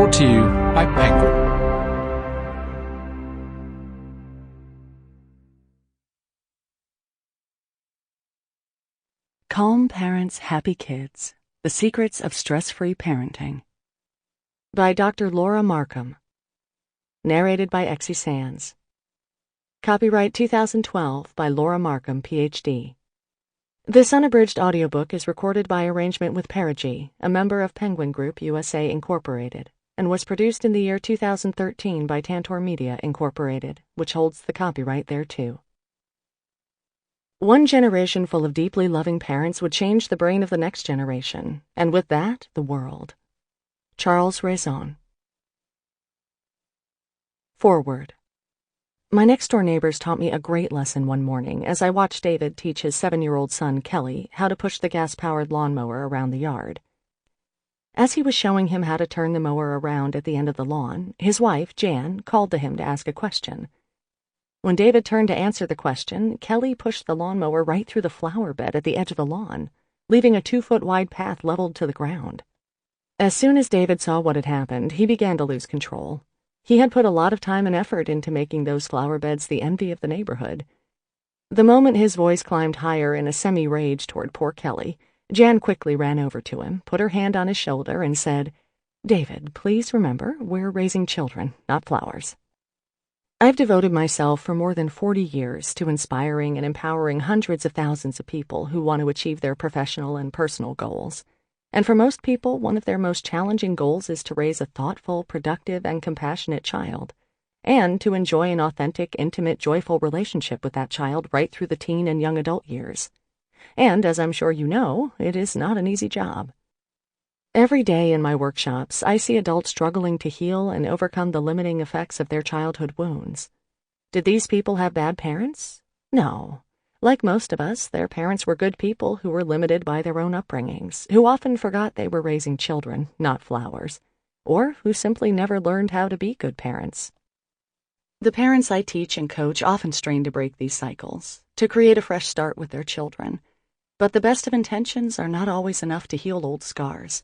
Brought to you by Penguin. Calm Parents, Happy Kids: The Secrets of Stress-Free Parenting by Dr. Laura Markham. Narrated by Exie Sands. Copyright 2012 by Laura Markham, Ph.D. This unabridged audiobook is recorded by arrangement with Perigee, a member of Penguin Group USA Incorporated, and was produced in the year 2013 by Tantor Media Incorporated, which holds the copyright thereto. One generation full of deeply loving parents would change the brain of the next generation, and with that, the world. Charles Raison. Foreword. My next-door neighbors taught me a great lesson one morning as I watched David teach his 7-year-old son, Kelly, how to push the gas-powered lawnmower around the yard. As he was showing him how to turn the mower around at the end of the lawn, his wife, Jan, called to him to ask a question. When David turned to answer the question, Kelly pushed the lawnmower right through the flower bed at the edge of the lawn, leaving a 2-foot-wide path leveled to the ground. As soon as David saw what had happened, he began to lose control. He had put a lot of time and effort into making those flower beds the envy of the neighborhood. The moment his voice climbed higher in a semi-rage toward poor Kelly, Jan quickly ran over to him, put her hand on his shoulder, and said, "David, please remember, we're raising children, not flowers." I've devoted myself for more than 40 years to inspiring and empowering hundreds of thousands of people who want to achieve their professional and personal goals. And for most people, one of their most challenging goals is to raise a thoughtful, productive, and compassionate child, and to enjoy an authentic, intimate, joyful relationship with that child right through the teen and young adult years. And, as I'm sure you know, it is not an easy job. Every day in my workshops, I see adults struggling to heal and overcome the limiting effects of their childhood wounds. Did these people have bad parents? No. Like most of us, their parents were good people who were limited by their own upbringings, who often forgot they were raising children, not flowers, or who simply never learned how to be good parents. The parents I teach and coach often strain to break these cycles, to create a fresh start with their children. But the best of intentions are not always enough to heal old scars.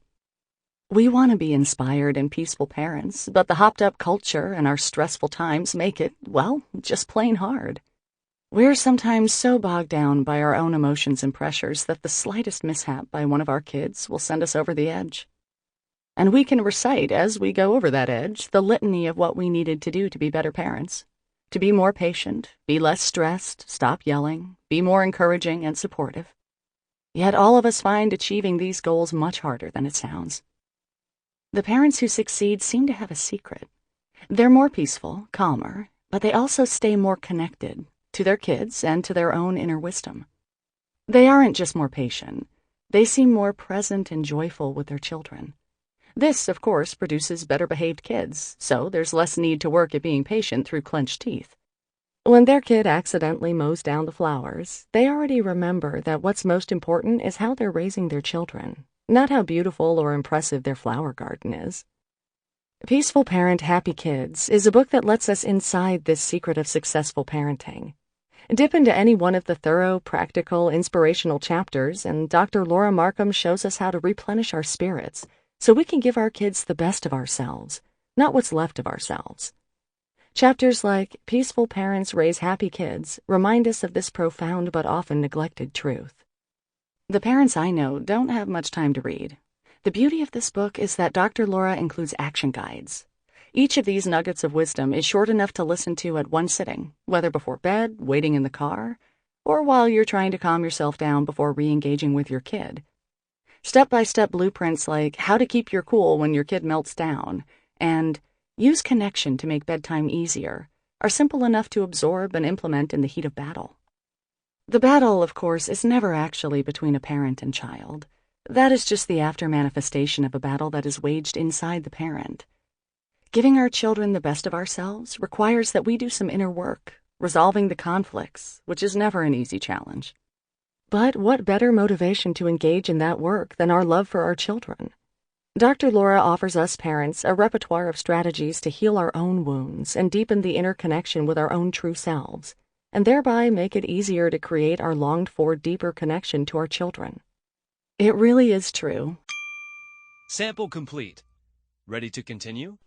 We want to be inspired and peaceful parents, but the hopped-up culture and our stressful times make it, well, just plain hard. We're sometimes so bogged down by our own emotions and pressures that the slightest mishap by one of our kids will send us over the edge. And we can recite, as we go over that edge, the litany of what we needed to do to be better parents. To be more patient, be less stressed, stop yelling, be more encouraging and supportive. Yet all of us find achieving these goals much harder than it sounds. The parents who succeed seem to have a secret. They're more peaceful, calmer, but they also stay more connected to their kids and to their own inner wisdom. They aren't just more patient. They seem more present and joyful with their children. This, of course, produces better-behaved kids, so there's less need to work at being patient through clenched teeth. When their kid accidentally mows down the flowers, they already remember that what's most important is how they're raising their children, not how beautiful or impressive their flower garden is. Peaceful Parent, Happy Kids is a book that lets us inside this secret of successful parenting. Dip into any one of the thorough, practical, inspirational chapters, and Dr. Laura Markham shows us how to replenish our spirits so we can give our kids the best of ourselves, not what's left of ourselves. Chapters like Peaceful Parents Raise Happy Kids remind us of this profound but often neglected truth. The parents I know don't have much time to read. The beauty of this book is that Dr. Laura includes action guides. Each of these nuggets of wisdom is short enough to listen to at one sitting, whether before bed, waiting in the car, or while you're trying to calm yourself down before re-engaging with your kid. Step-by-step blueprints like How to Keep Your Cool When Your Kid Melts Down and Use Connection to Make Bedtime Easier are simple enough to absorb and implement in the heat of battle. The battle, of course, is never actually between a parent and child. That is just the after-manifestation of a battle that is waged inside the parent. Giving our children the best of ourselves requires that we do some inner work, resolving the conflicts, which is never an easy challenge. But what better motivation to engage in that work than our love for our children? Dr. Laura offers us parents a repertoire of strategies to heal our own wounds and deepen the inner connection with our own true selves, and thereby make it easier to create our longed-for deeper connection to our children. It really is true. Sample complete. Ready to continue?